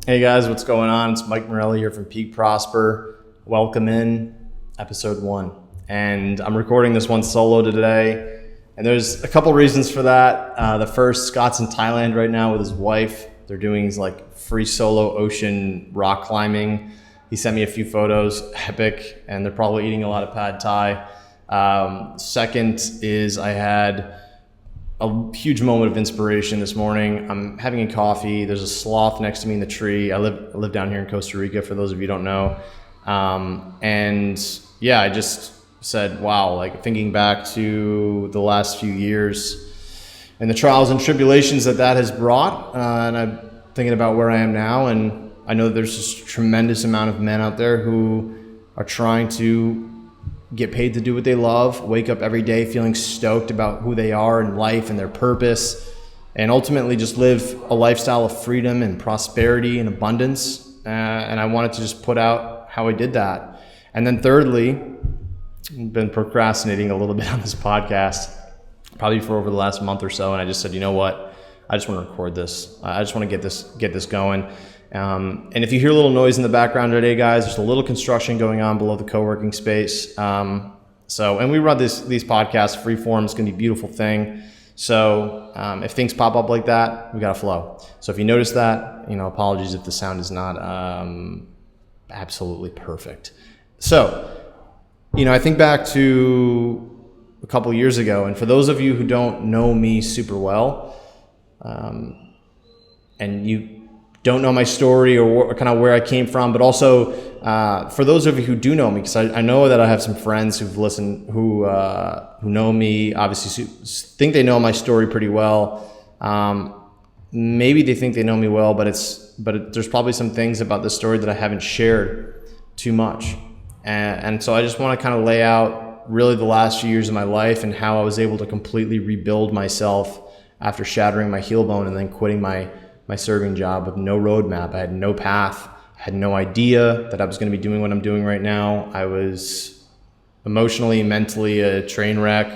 Hey guys, what's going on? It's Mike Morelli here from Peak Prosper. Welcome in episode 1. And I'm recording this one solo today. And there's a couple reasons for that. The first, Scott's in Thailand right now with his wife. They're doing like free solo ocean rock climbing. He sent me a few photos, epic, and they're probably eating a lot of pad thai. Second is I had a huge moment of inspiration this morning. I'm having a coffee. There's a sloth next to me in the tree. I live down here in Costa Rica, for those of you who don't know. And yeah, I just said, wow, like thinking back to the last few years and the trials and tribulations that has brought. And I'm thinking about where I am now. And I know there's this tremendous amount of men out there who are trying to get paid to do what they love, wake up every day feeling stoked about who they are in life and their purpose, and ultimately just live a lifestyle of freedom and prosperity and abundance. And I wanted to just put out how I did that. And then thirdly, I've been procrastinating a little bit on this podcast, probably for over the last month or so. And I just said, you know what? I just want to record this. I just want to get this going. And if you hear a little noise in the background today, guys, there's a little construction going on below the co-working space. And we run these podcasts free form. It's going to be a beautiful thing. So if things pop up like that, we got to flow. So if you notice that, apologies if the sound is not absolutely perfect. So, I think back to a couple years ago, and for those of you who don't know me super well, and you don't know my story or kind of where I came from, but also for those of you who do know me, because I know that I have some friends who've listened, who know me, obviously think they know my story pretty well. Maybe they think they know me well, but there's probably some things about the story that I haven't shared too much. And so I just want to kind of lay out really the last few years of my life and how I was able to completely rebuild myself after shattering my heel bone and then quitting my serving job with no roadmap. I had no path. I had no idea that I was going to be doing what I'm doing right now. I was emotionally, mentally a train wreck,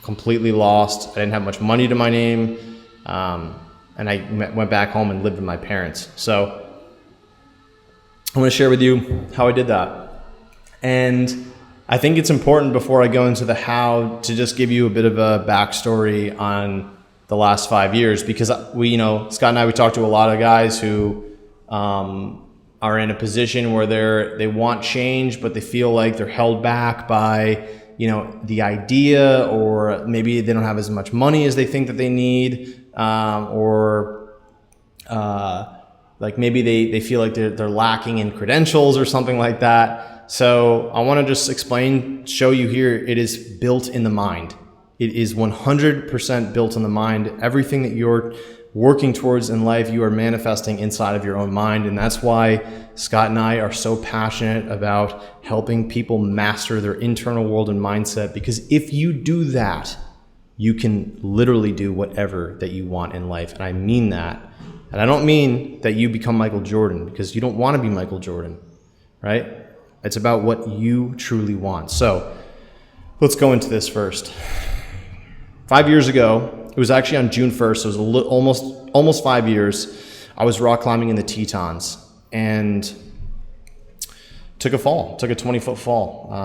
completely lost. I didn't have much money to my name. And I went back home and lived with my parents. So I want to share with you how I did that. And I think it's important before I go into the how to just give you a bit of a backstory on the last 5 years, because Scott and I, we talk to a lot of guys who are in a position where they want change, but they feel like they're held back by, the idea, or maybe they don't have as much money as they think that they need, or like maybe they feel like they're lacking in credentials or something like that. So I want to just show you here, it is built in the mind. It is 100% built in the mind. Everything that you're working towards in life, you are manifesting inside of your own mind. And that's why Scott and I are so passionate about helping people master their internal world and mindset. Because if you do that, you can literally do whatever that you want in life. And I mean that. And I don't mean that you become Michael Jordan, because you don't want to be Michael Jordan, right? It's about what you truly want. So let's go into this first. 5 years ago, it was actually on June 1st, so it was almost 5 years, I was rock climbing in the Tetons and took a 20-foot fall.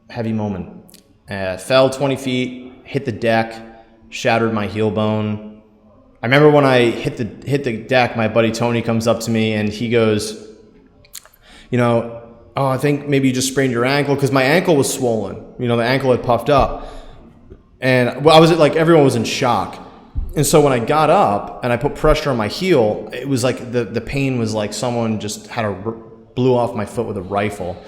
Heavy moment. Fell 20 feet, hit the deck, shattered my heel bone. I remember when I hit the deck, my buddy Tony comes up to me and he goes, I think maybe you just sprained your ankle, because my ankle was swollen. The ankle had puffed up. And everyone was in shock. And so when I got up and I put pressure on my heel, it was like the pain was like someone just blew off my foot with a rifle.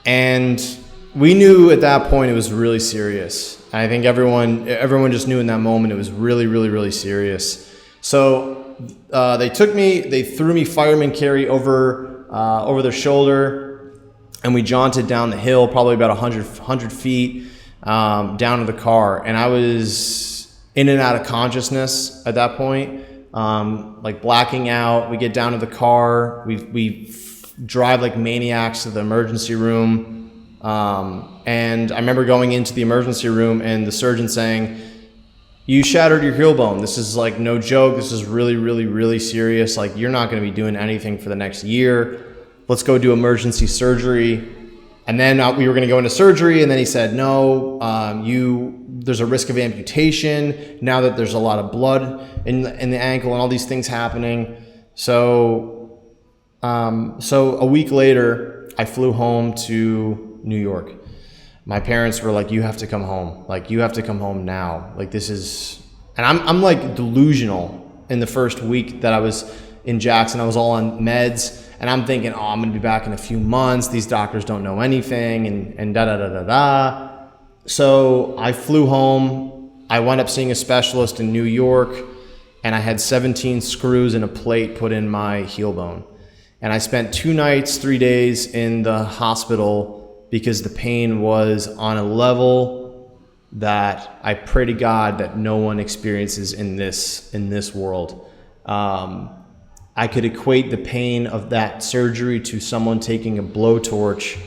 And we knew at that point it was really serious. I think everyone just knew in that moment it was really, really, really serious. So they threw me fireman carry over their shoulder, and we jaunted down the hill, probably about 100 feet down to the car. And I was in and out of consciousness at that point, like blacking out. We get down to the car. We drive like maniacs to the emergency room. And I remember going into the emergency room and the surgeon saying, you shattered your heel bone. This is like no joke. This is really, really, really serious. Like, you're not going to be doing anything for the next year. Let's go do emergency surgery. And then we were going to go into surgery, and then he said, no, there's a risk of amputation now that there's a lot of blood in the ankle and all these things happening. So a week later, I flew home to New York. My parents were like, you have to come home. Like, you have to come home now. Like, this is, and I'm like delusional in the first week that I was in Jackson. I was all on meds. And I'm thinking, oh, I'm going to be back in a few months. These doctors don't know anything, and da-da-da-da-da. So I flew home. I wound up seeing a specialist in New York, and I had 17 screws and a plate put in my heel bone. And I spent 2 nights, 3 days in the hospital because the pain was on a level that I pray to God that no one experiences in this world. I could equate the pain of that surgery to someone taking a blowtorch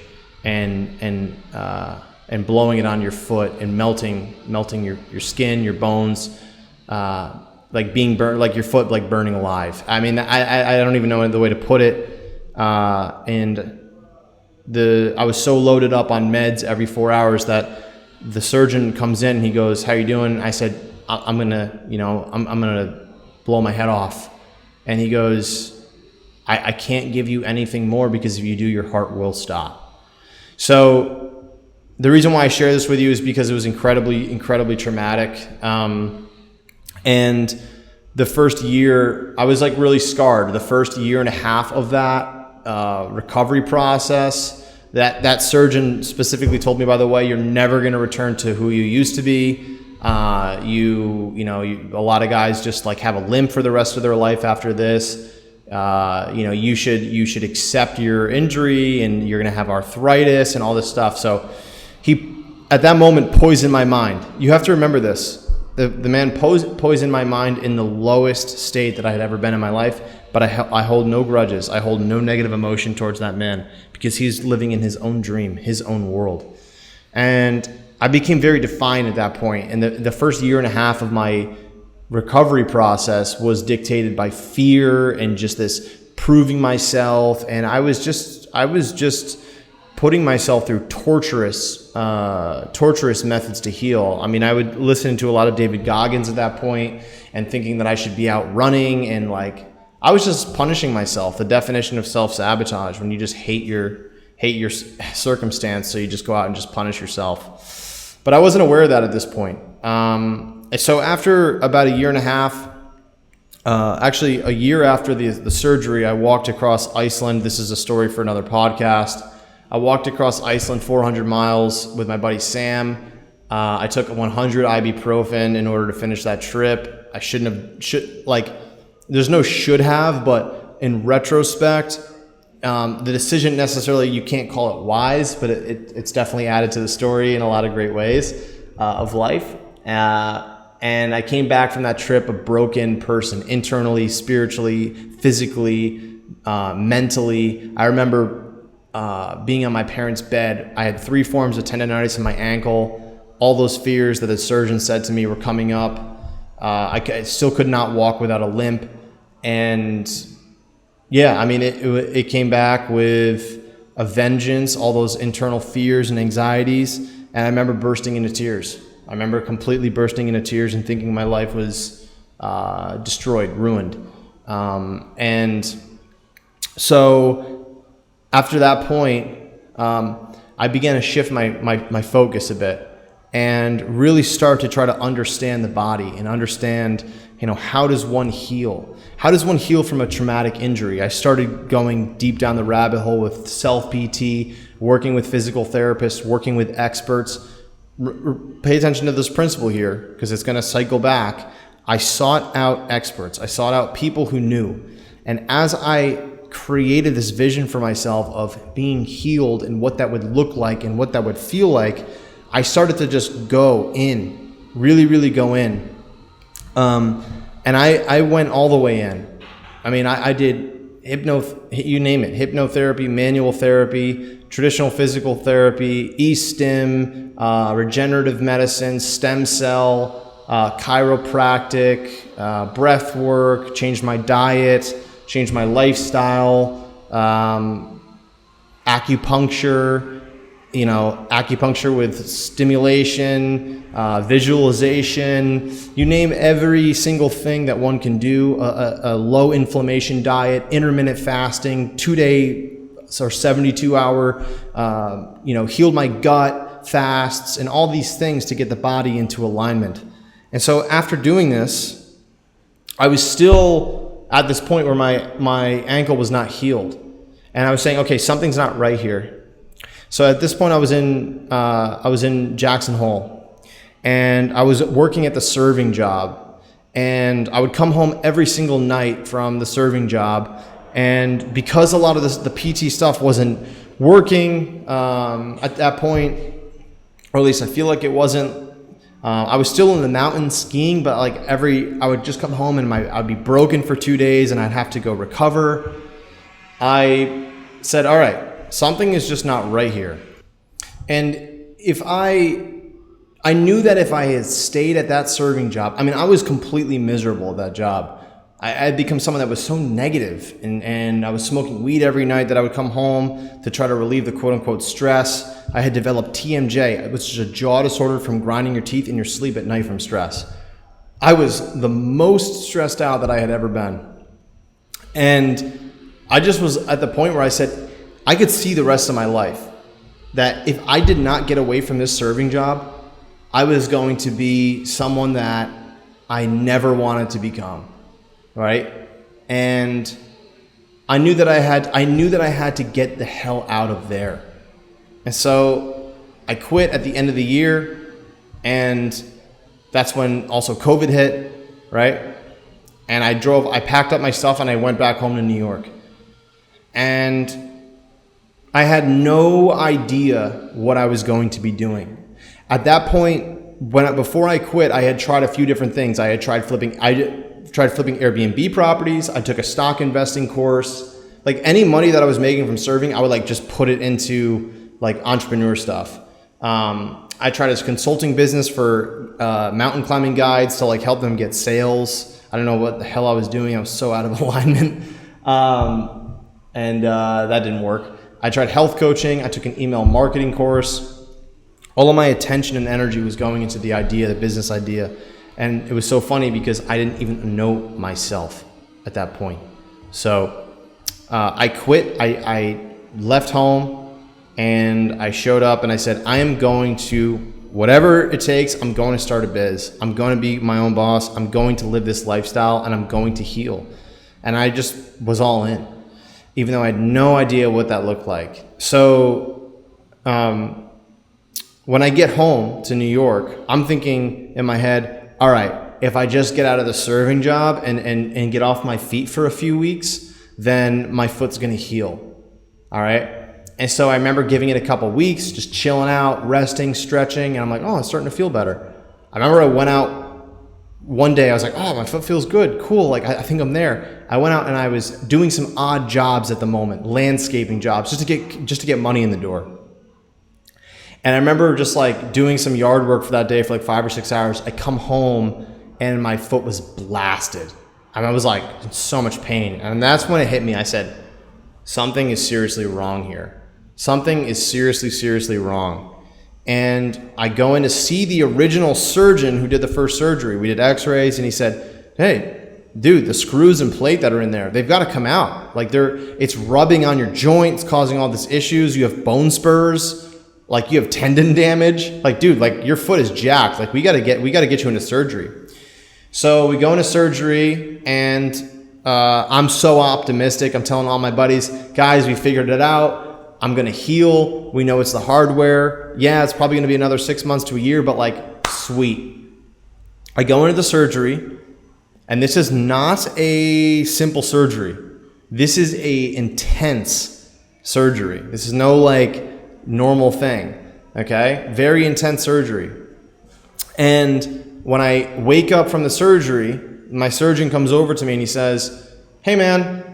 and blowing it on your foot and melting your skin, your bones, like being burnt, like your foot like burning alive. I mean, I don't even know the way to put it. And I was so loaded up on meds every 4 hours that the surgeon comes in and he goes, "How you doing?" I said, I'm gonna blow my head off. And he goes, I can't give you anything more because if you do, your heart will stop. So the reason why I share this with you is because it was incredibly, incredibly traumatic. And the first year, I was like really scarred. The first year and a half of that recovery process, that surgeon specifically told me, by the way, you're never going to return to who you used to be. A lot of guys just like have a limp for the rest of their life after this. You should accept your injury, and you're going to have arthritis and all this stuff. So he, at that moment, poisoned my mind. You have to remember this. The man poisoned my mind in the lowest state that I had ever been in my life, but I hold no grudges. I hold no negative emotion towards that man because he's living in his own dream, his own world. And I became very defined at that point. And the first year and a half of my recovery process was dictated by fear and just this proving myself. And I was just putting myself through torturous methods to heal. I mean, I would listen to a lot of David Goggins at that point and thinking that I should be out running, and like, I was just punishing myself. The definition of self-sabotage, when you just hate your circumstance, so you just go out and just punish yourself. But I wasn't aware of that at this point. So after about a year and a half, actually a year after the surgery, I walked across Iceland. This is a story for another podcast. I walked across Iceland 400 miles with my buddy Sam. I took 100 ibuprofen in order to finish that trip. I there's no should have, but in retrospect, the decision necessarily, you can't call it wise, but it's definitely added to the story in a lot of great ways of life. And I came back from that trip a broken person, internally, spiritually, physically, mentally. I remember being on my parents' bed. I had 3 forms of tendonitis in my ankle. All those fears that the surgeon said to me were coming up. I still could not walk without a limp. And yeah, I mean, it came back with a vengeance, all those internal fears and anxieties. And I remember bursting into tears. I remember completely bursting into tears and thinking my life was destroyed, ruined. And so after that point, I began to shift my focus a bit and really start to try to understand the body and understand, how does one heal? How does one heal from a traumatic injury? I started going deep down the rabbit hole with self-PT, working with physical therapists, working with experts. Pay attention to this principle here because it's going to cycle back. I sought out experts. I sought out people who knew. And as I created this vision for myself of being healed and what that would look like and what that would feel like, I started to just go in, really, really go in. And I went all the way in. I mean, I did you name it, hypnotherapy, manual therapy, traditional physical therapy, e-stim, regenerative medicine, stem cell, chiropractic, breath work, changed my diet, changed my lifestyle, acupuncture, acupuncture with stimulation, visualization, you name every single thing that one can do, a low inflammation diet, intermittent fasting, 2-day or 72-hour, healed my gut, fasts, and all these things to get the body into alignment. And so after doing this, I was still at this point where my ankle was not healed. And I was saying, okay, something's not right here. So at this point I was in Jackson Hole, and I was working at the serving job, and I would come home every single night from the serving job. And because a lot of the PT stuff wasn't working at that point, or at least I feel like it wasn't, I was still in the mountains skiing, but I would just come home and I'd be broken for 2 days and I'd have to go recover. I said, all right, something is just not right here. And I knew that if I had stayed at that serving job, I was completely miserable at that job. I had become someone that was so negative, and I was smoking weed every night that I would come home to try to relieve the quote-unquote stress. I had developed TMJ, which is a jaw disorder from grinding your teeth in your sleep at night from stress. I was the most stressed out that I had ever been. And I just was at the point where I said, I could see the rest of my life that if I did not get away from this serving job, I was going to be someone that I never wanted to become. Right? And I knew that I had to get the hell out of there. And so I quit at the end of the year, and that's when also COVID hit, right? And I packed up my stuff and I went back home to New York. And I had no idea what I was going to be doing. At that point, before I quit, I had tried a few different things. I tried flipping Airbnb properties. I took a stock investing course. Any money that I was making from serving, I would just put it into entrepreneur stuff. I tried this consulting business for mountain climbing guides to help them get sales. I don't know what the hell I was doing. I was so out of alignment. And that didn't work. I tried health coaching. I took an email marketing course. All of my attention and energy was going into the business idea. And it was so funny because I didn't even know myself at that point. So I quit. I left home and I showed up and I said, I am going to, whatever it takes, I'm going to start a biz. I'm going to be my own boss. I'm going to live this lifestyle and I'm going to heal. And I just was all in, even though I had no idea what that looked like. So when I get home to New York, I'm thinking in my head, all right, if I just get out of the serving job and get off my feet for a few weeks, then my foot's going to heal. All right. And so I remember giving it a couple weeks, just chilling out, resting, stretching. And I'm like, oh, it's starting to feel better. I remember I went out one day. I was like, oh, my foot feels good. Cool. I think I'm there. I went out and I was doing some odd jobs at the moment, landscaping jobs, just to get money in the door. And I remember just doing some yard work for that day for 5 or 6 hours. I come home and my foot was blasted. I was in so much pain. And that's when it hit me. I said, something is seriously wrong here. Something is seriously, seriously wrong. And I go in to see the original surgeon who did the first surgery. We did x-rays and he said, hey, dude, the screws and plate that are in there, they've got to come out. It's rubbing on your joints, causing all these issues. You have bone spurs. You have tendon damage. Dude, your foot is jacked. We gotta get you into surgery. So we go into surgery and I'm so optimistic. I'm telling all my buddies, guys, we figured it out. I'm gonna heal. We know it's the hardware. Yeah, it's probably gonna be another 6 months to a year, but sweet. I go into the surgery, and this is not a simple surgery. This is a intense surgery. This is no normal thing, okay? Very intense surgery. And when I wake up from the surgery, my surgeon comes over to me and he says, hey man,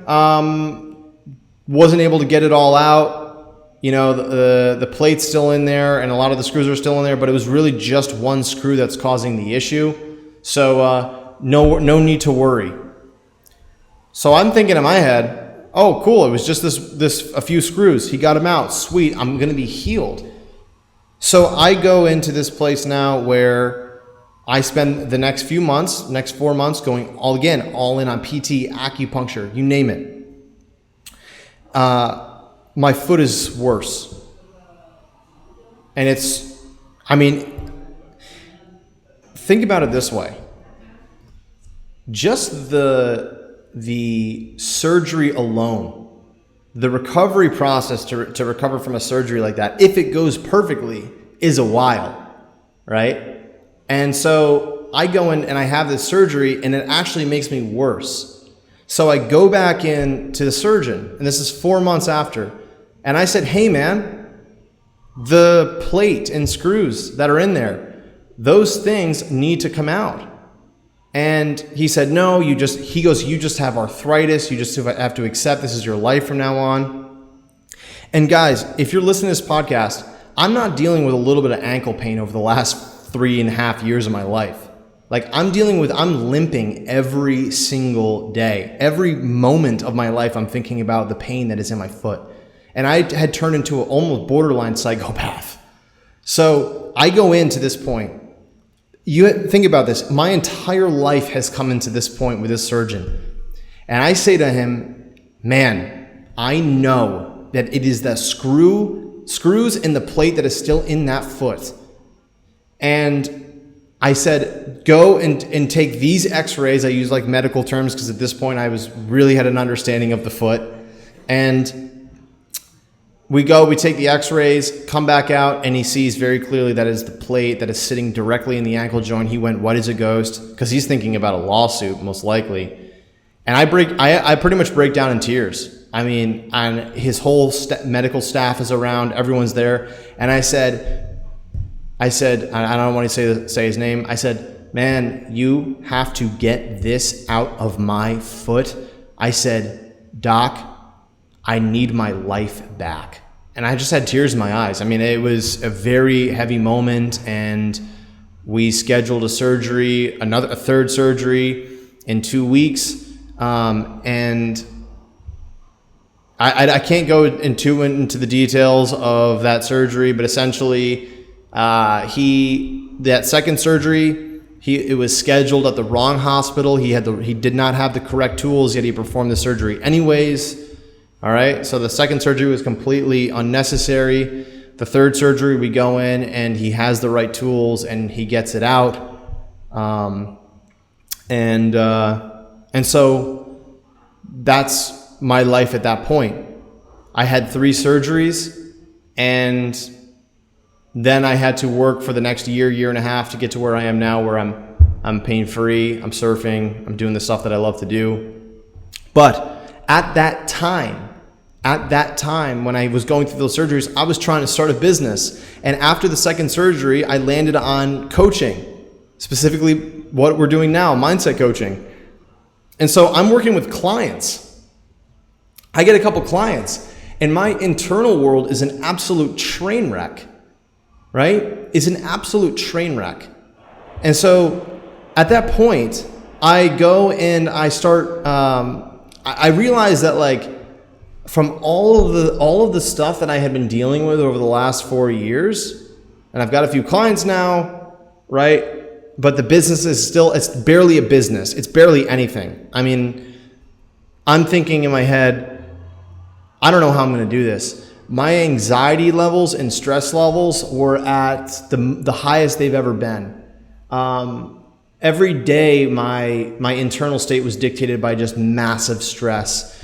wasn't able to get it all out. The plate's still in there and a lot of the screws are still in there, but it was really just one screw that's causing the issue. So no need to worry. So I'm thinking in my head, oh, cool. It was just a few screws. He got them out. Sweet. I'm going to be healed. So I go into this place now where I spend the next 4 months going all in on PT, acupuncture, you name it. My foot is worse. And think about it this way. Just the surgery alone, the recovery process to recover from a surgery like that, if it goes perfectly, is a while, right? And so I go in and I have this surgery and it actually makes me worse. So I go back in to the surgeon, and this is 4 months after, and I said, hey man, the plate and screws that are in there, those things need to come out. And he said, no, you just have arthritis. You just have to accept this is your life from now on. And guys, if you're listening to this podcast, I'm not dealing with a little bit of ankle pain over the last 3.5 years of my life. Like I'm limping every single day. Every moment of my life, I'm thinking about the pain that is in my foot. And I had turned into an almost borderline psychopath. So I go into this point. You think about this. My entire life has come into this point with this surgeon. And I say to him, man, I know that it is the screws in the plate that is still in that foot. And I said, go and take these x-rays. I use like medical terms because at this point I really had an understanding of the foot. And we take the x-rays, come back out, and he sees very clearly that is the plate that is sitting directly in the ankle joint. He went, what is a ghost? Because he's thinking about a lawsuit, most likely. And I pretty much break down in tears. I mean, and his whole medical staff is around, everyone's there. And I said, I don't want to say his name. I said, man, you have to get this out of my foot. I said, Doc, I need my life back. And I just had tears in my eyes. I mean, it was a very heavy moment, and we scheduled a third surgery in 2 weeks. And I can't go into the details of that surgery, but essentially, that second surgery, it was scheduled at the wrong hospital. He did not have the correct tools, yet he performed the surgery anyways. All right, so the second surgery was completely unnecessary. The third surgery, we go in and he has the right tools and he gets it out. And so that's my life at that point. I had 3 surgeries, and then I had to work for the next year and a half to get to where I am now, where I'm pain-free, I'm surfing, I'm doing the stuff that I love to do. But at that time, when I was going through those surgeries, I was trying to start a business. And after the second surgery, I landed on coaching, specifically what we're doing now, mindset coaching. And so I'm working with clients. I get a couple clients, and my internal world is an absolute train wreck, right? It's an absolute train wreck. And so at that point, I go and I start, I realize that like, from all of the stuff that I had been dealing with over the last 4 years, and I've got a few clients now, right? But the business is it's barely a business. It's barely anything. I mean, I'm thinking in my head, I don't know how I'm going to do this. My anxiety levels and stress levels were at the highest they've ever been. Every day, my internal state was dictated by just massive stress.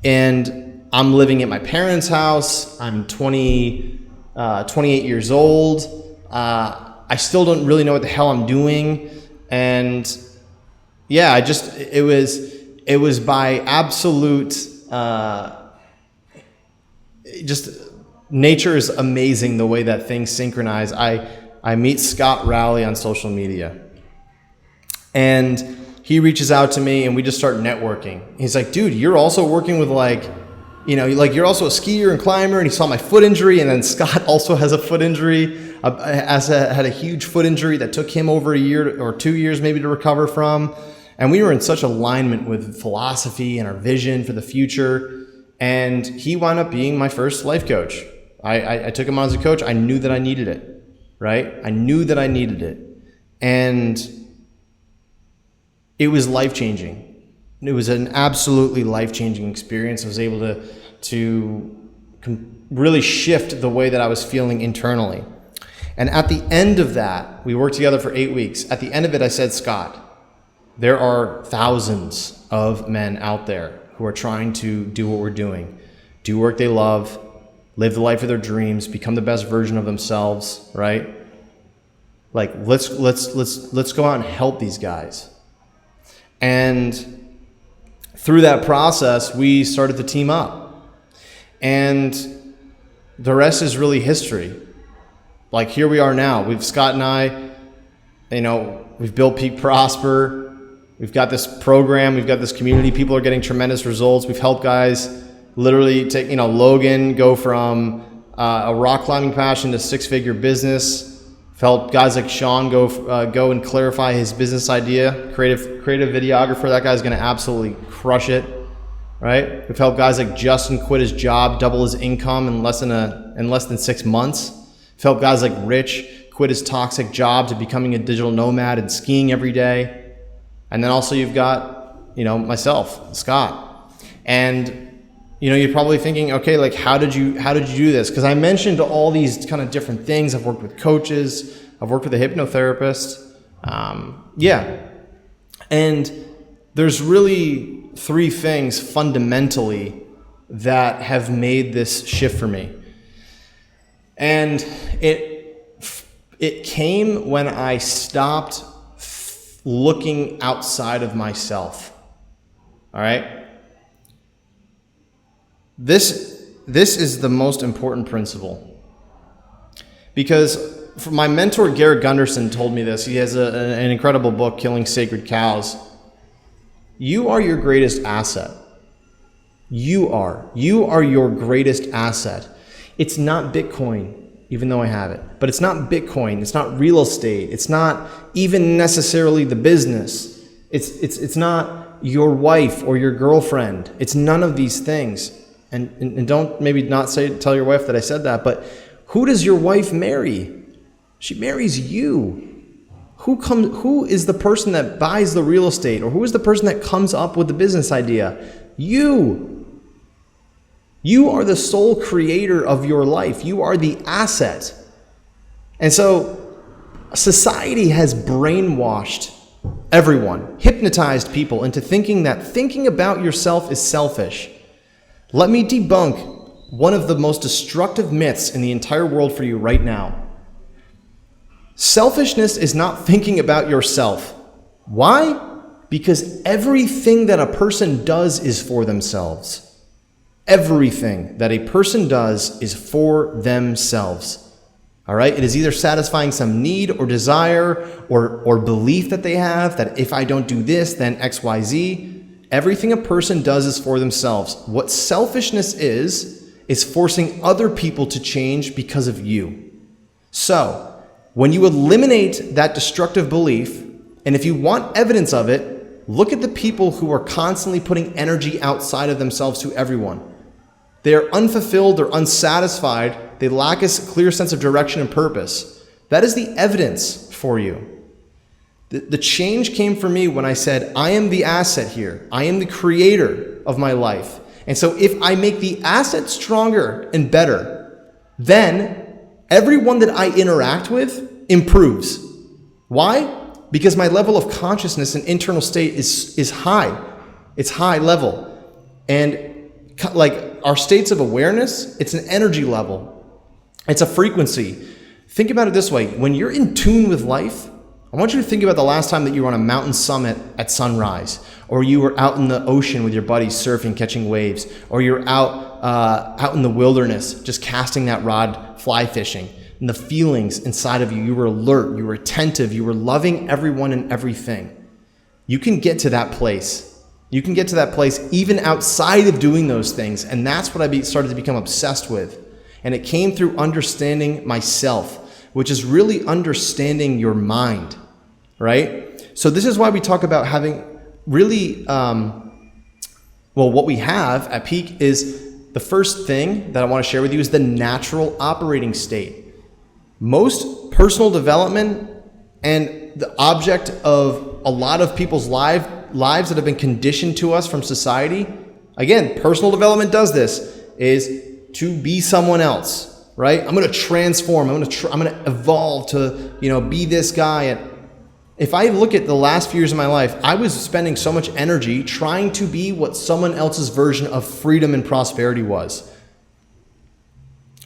And I'm living at my parents' house. I'm 28 years old. I still don't really know what the hell I'm doing. And yeah, it was by absolute, just nature is amazing the way that things synchronize. I meet Scott Rowley on social media, and he reaches out to me and we just start networking. He's like, dude, you're also working with you're also a skier and climber. And he saw my foot injury, and then Scott also has a foot injury. had a huge foot injury that took him over a year or 2 years maybe to recover from. And we were in such alignment with philosophy and our vision for the future. And he wound up being my first life coach. I took him on as a coach. I knew that I needed it, right? I knew that I needed it. And it was life-changing. It was an absolutely life-changing experience. I was able to really shift the way that I was feeling internally. And at the end of that, we worked together for 8 weeks. At the end of it, I said, Scott, there are thousands of men out there who are trying to do what we're doing, do work they love, live the life of their dreams, become the best version of themselves, right? Like, let's go out and help these guys. And through that process, we started to team up. And the rest is really history. Like, here we are now. Scott and I, we've built Peak Prosper. We've got this program. We've got this community. People are getting tremendous results. We've helped guys literally take, Logan go from a rock climbing passion to six-figure business. We've helped guys like Sean go and clarify his business idea. Creative videographer. That guy's going to absolutely crush it, right? We've helped guys like Justin quit his job, double his income in less than 6 months. We've helped guys like Rich quit his toxic job to becoming a digital nomad and skiing every day. And then also you've got, myself, Scott. And, you're probably thinking, okay, like, how did you do this? Because I mentioned all these kind of different things. I've worked with coaches. I've worked with a hypnotherapist. And there's really 3 things fundamentally that have made this shift for me. And it came when I stopped looking outside of myself. All right? This is the most important principle. Because my mentor, Garrett Gunderson, told me this. He has an incredible book, Killing Sacred Cows. You are your greatest asset. You are your greatest asset. It's not Bitcoin, even though I have it. But it's not Bitcoin. It's not real estate. It's not even necessarily the business. It's not your wife or your girlfriend. It's none of these things. And don't maybe not tell your wife that I said that, but who does your wife marry? She marries you. Who is the person that buys the real estate, or who is the person that comes up with the business idea? You. You are the sole creator of your life. You are the asset. And so society has brainwashed everyone, hypnotized people into thinking that thinking about yourself is selfish. Let me debunk one of the most destructive myths in the entire world for you right now. Selfishness is not thinking about yourself. Why? Because everything that a person does is for themselves. Everything that a person does is for themselves. All right? It is either satisfying some need or desire or belief that they have that if I don't do this, then X, Y, Z. Everything a person does is for themselves. What selfishness is forcing other people to change because of you. So, when you eliminate that destructive belief, and if you want evidence of it, look at the people who are constantly putting energy outside of themselves to everyone. They are unfulfilled, they're unsatisfied, they lack a clear sense of direction and purpose. That is the evidence for you. The change came for me when I said, I am the asset here. I am the creator of my life. And so if I make the asset stronger and better, then everyone that I interact with improves. Why? Because my level of consciousness and internal state is high. It's high level. And like our states of awareness, it's an energy level. It's a frequency. Think about it this way. When you're in tune with life, I want you to think about the last time that you were on a mountain summit at sunrise, or you were out in the ocean with your buddies surfing, catching waves, or you're out in the wilderness just casting that rod, fly fishing. And the feelings inside of you, you were alert, you were attentive, you were loving everyone and everything. You can get to that place. You can get to that place even outside of doing those things. And that's what I started to become obsessed with. And it came through understanding myself, which is really understanding your mind, right? So this is why we talk about having really, what we have at Peak is the first thing that I want to share with you is the natural operating state. Most personal development and the object of a lot of people's lives that have been conditioned to us from society, again, personal development does this, is to be someone else, right? I'm going to transform. I'm going to evolve to, be this guy. And if I look at the last few years of my life, I was spending so much energy trying to be what someone else's version of freedom and prosperity was.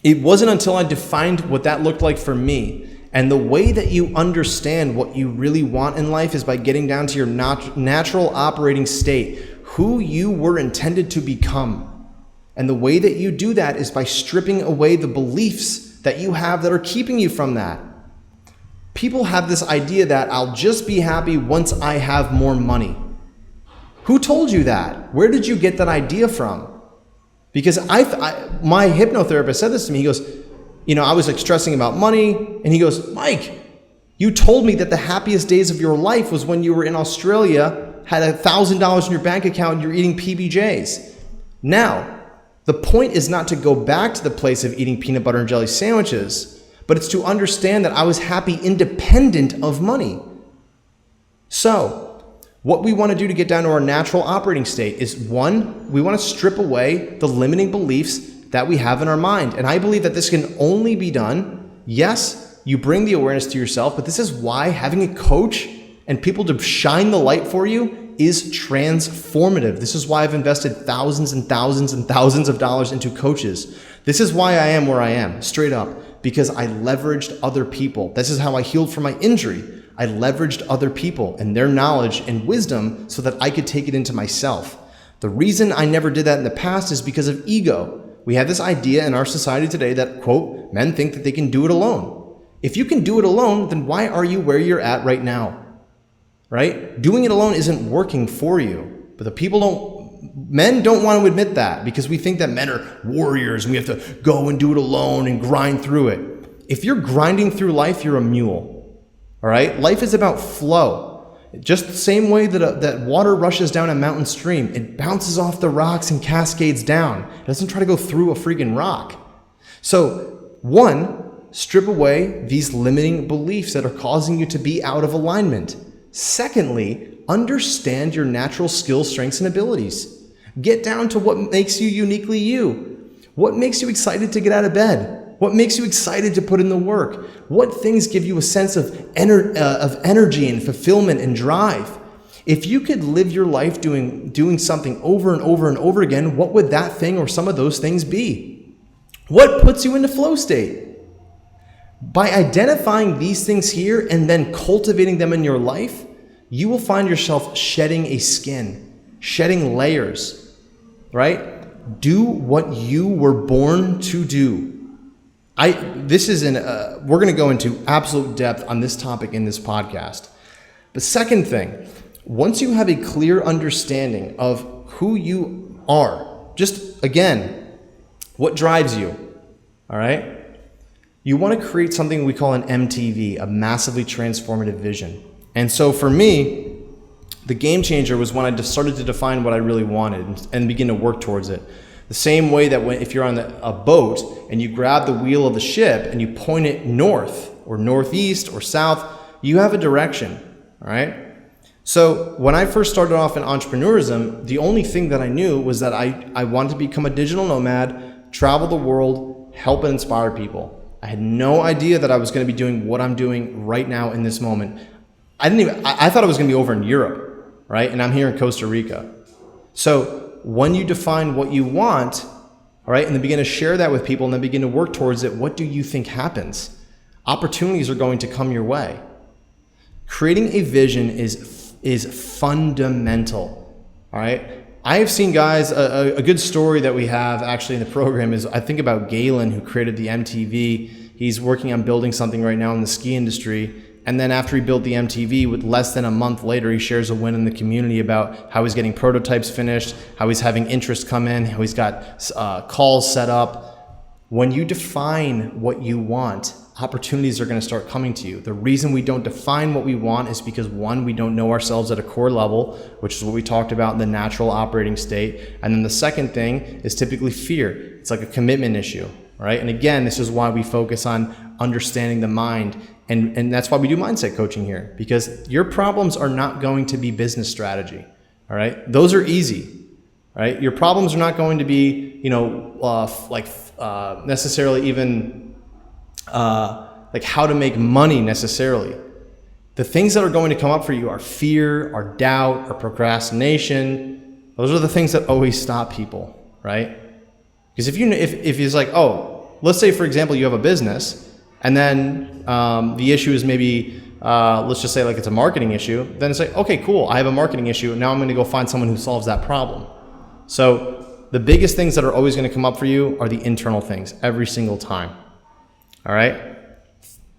It wasn't until I defined what that looked like for me. And the way that you understand what you really want in life is by getting down to your natural operating state, who you were intended to become. And the way that you do that is by stripping away the beliefs that you have that are keeping you from that. People have this idea that I'll just be happy once I have more money. Who told you that? Where did you get that idea from? Because my hypnotherapist said this to me. He goes, I was stressing about money. And he goes, Mike, you told me that the happiest days of your life was when you were in Australia, had $1,000 in your bank account, and you're eating PBJs. Now, the point is not to go back to the place of eating peanut butter and jelly sandwiches, but it's to understand that I was happy independent of money. So, what we want to do to get down to our natural operating state is, one, we want to strip away the limiting beliefs that we have in our mind. And I believe that this can only be done, yes, you bring the awareness to yourself, but this is why having a coach and people to shine the light for you is transformative. This is why I've invested thousands and thousands and thousands of dollars into coaches. This is why I am where I am, straight up. Because I leveraged other people. This is how I healed from my injury. I leveraged other people and their knowledge and wisdom so that I could take it into myself. The reason I never did that in the past is because of ego. We have this idea in our society today that, quote, men think that they can do it alone. If you can do it alone, then why are you where you're at right now? Right? Doing it alone isn't working for you. But men don't want to admit that because we think that men are warriors and we have to go and do it alone and grind through it. If you're grinding through life, you're a mule. All right? Life is about flow. Just the same way that water rushes down a mountain stream. It bounces off the rocks and cascades down. It doesn't try to go through a freaking rock. So, one, strip away these limiting beliefs that are causing you to be out of alignment. Secondly, understand your natural skills, strengths, and abilities. Get down to what makes you uniquely you. What makes you excited to get out of bed? What makes you excited to put in the work? What things give you a sense of energy and fulfillment and drive? If you could live your life doing something over and over and over again, what would that thing or some of those things be? What puts you into flow state? By identifying these things here and then cultivating them in your life, you will find yourself shedding a skin, shedding layers, right? Do what you were born to do. We're going to go into absolute depth on this topic in this podcast. The second thing, once you have a clear understanding of who you are, just again, what drives you, all right? You want to create something we call an MTV, a massively transformative vision. And so for me, the game changer was when I just started to define what I really wanted and begin to work towards it. The same way that if you're on a boat and you grab the wheel of the ship and you point it north or northeast or south, you have a direction, all right? So when I first started off in entrepreneurism, the only thing that I knew was that I wanted to become a digital nomad, travel the world, help and inspire people. I had no idea that I was going to be doing what I'm doing right now in this moment. I thought I was going to be over in Europe, right? And I'm here in Costa Rica. So when you define what you want, all right, and then begin to share that with people and then begin to work towards it, what do you think happens? Opportunities are going to come your way. Creating a vision is fundamental, all right? I have seen guys, a good story that we have actually in the program is I think about Galen, who created the MTV. He's working on building something right now in the ski industry. And then after he built the MTV, with less than a month later, he shares a win in the community about how he's getting prototypes finished, how he's having interest come in, how he's got calls set up. When you define what you want, opportunities are going to start coming to you. The reason we don't define what we want is because, one, we don't know ourselves at a core level, which is what we talked about in the natural operating state. And then the second thing is typically fear. It's like a commitment issue, right? And again, this is why we focus on understanding the mind. And that's why we do mindset coaching here, because your problems are not going to be business strategy, all right? Those are easy, right? Your problems are not going to be, necessarily even like how to make money necessarily. The things that are going to come up for you are fear, are doubt, or procrastination. Those are the things that always stop people, right? Because if it's like, oh, let's say for example you have a business, and then the issue is maybe let's just say like it's a marketing issue, then it's like, okay, cool, I have a marketing issue, and now I'm going to go find someone who solves that problem. So the biggest things that are always going to come up for you are the internal things every single time. All right?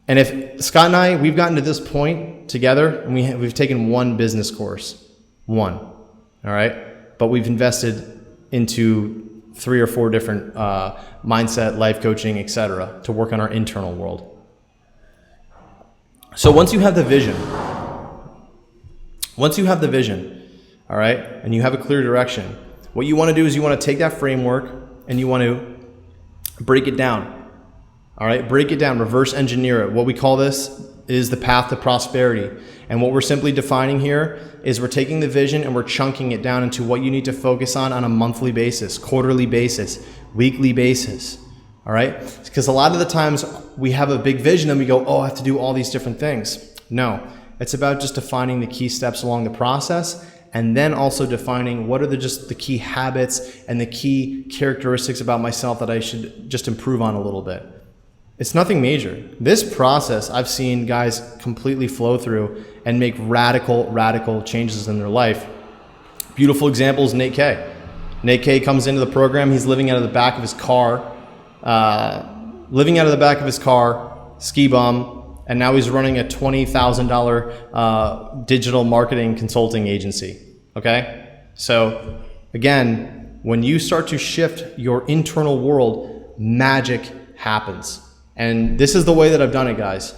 And if Scott and I, we've gotten to this point together, and we've taken one business course. One. All right? But we've invested into 3 or 4 different mindset, life coaching, etc., to work on our internal world. So once you have the vision, all right, and you have a clear direction, what you want to do is you want to take that framework and you want to break it down. All right, break it down, reverse engineer it. What we call this is the path to prosperity. And what we're simply defining here is we're taking the vision and we're chunking it down into what you need to focus on a monthly basis, quarterly basis, weekly basis. All right, because a lot of the times we have a big vision and we go, oh, I have to do all these different things. No, it's about just defining the key steps along the process, and then also defining what are the key habits and the key characteristics about myself that I should just improve on a little bit. It's nothing major. This process I've seen guys completely flow through and make radical changes in their life. Beautiful example is Nate K. Nate K comes into the program. He's living out of the back of his car, ski bum, and now he's running a $20,000 digital marketing consulting agency. Okay? So again, when you start to shift your internal world, magic happens. And this is the way that I've done it, guys.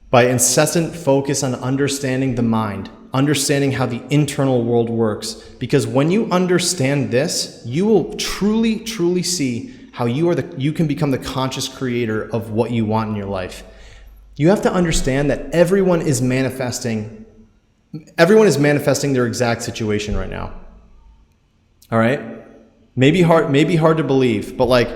By incessant focus on understanding the mind, understanding how the internal world works. Because when you understand this, you will truly see how you can become the conscious creator of what you want in your life. You have to understand that everyone is manifesting their exact situation right now. All right? Maybe hard to believe, but like,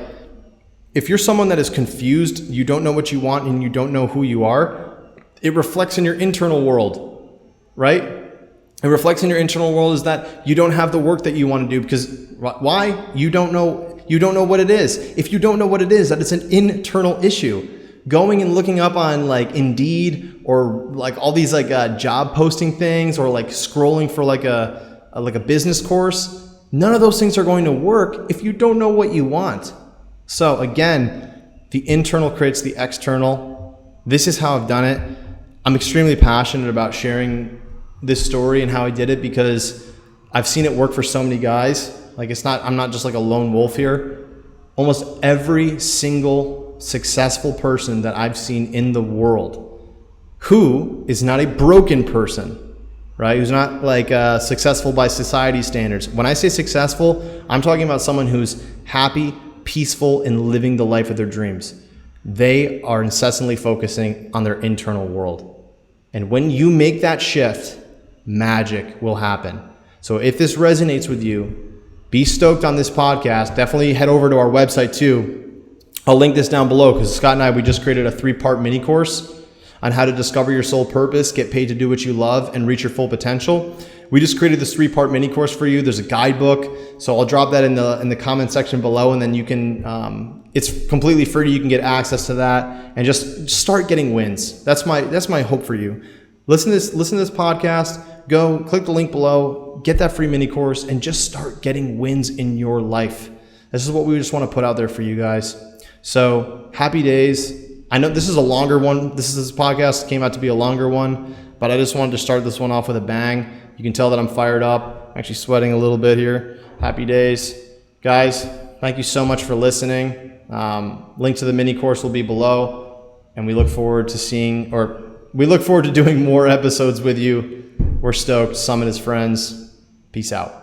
if you're someone that is confused, you don't know what you want, and you don't know who you are, it reflects in your internal world, right? It reflects in your internal world is that you don't have the work that you want to do, because why? You don't know what it is. If you don't know what it is, that it's an internal issue. Going and looking up on like Indeed or like all these like job posting things, or like scrolling for like a business course, none of those things are going to work if you don't know what you want. So again, the internal creates the external. This is how I've done it. I'm extremely passionate about sharing this story and how I did it, because I've seen it work for so many guys. Like I'm not just like a lone wolf here. Almost every single successful person that I've seen in the world who is not a broken person, right? Who's not like successful by society standards. When I say successful, I'm talking about someone who's happy, peaceful, and living the life of their dreams. They are incessantly focusing on their internal world. And when you make that shift, magic will happen. So if this resonates with you, be stoked on this podcast. Definitely head over to our website too. I'll link this down below, because Scott and I, we just created a 3-part mini course on how to discover your soul purpose, get paid to do what you love, and reach your full potential. We just created this 3-part mini course for you. There's a guidebook, so I'll drop that in the comment section below, and then you can. It's completely free. You can get access to that and just start getting wins. That's my hope for you. Listen to this podcast. Go click the link below. Get that free mini course and just start getting wins in your life. This is what we just want to put out there for you guys. So happy days. I know this is a longer one. This podcast came out to be a longer one, but I just wanted to start this one off with a bang. You can tell that I'm fired up. I'm actually sweating a little bit here. Happy days. Guys, thank you so much for listening. Link to the mini course will be below. And we look forward to doing more episodes with you. We're stoked. Summit is friends. Peace out.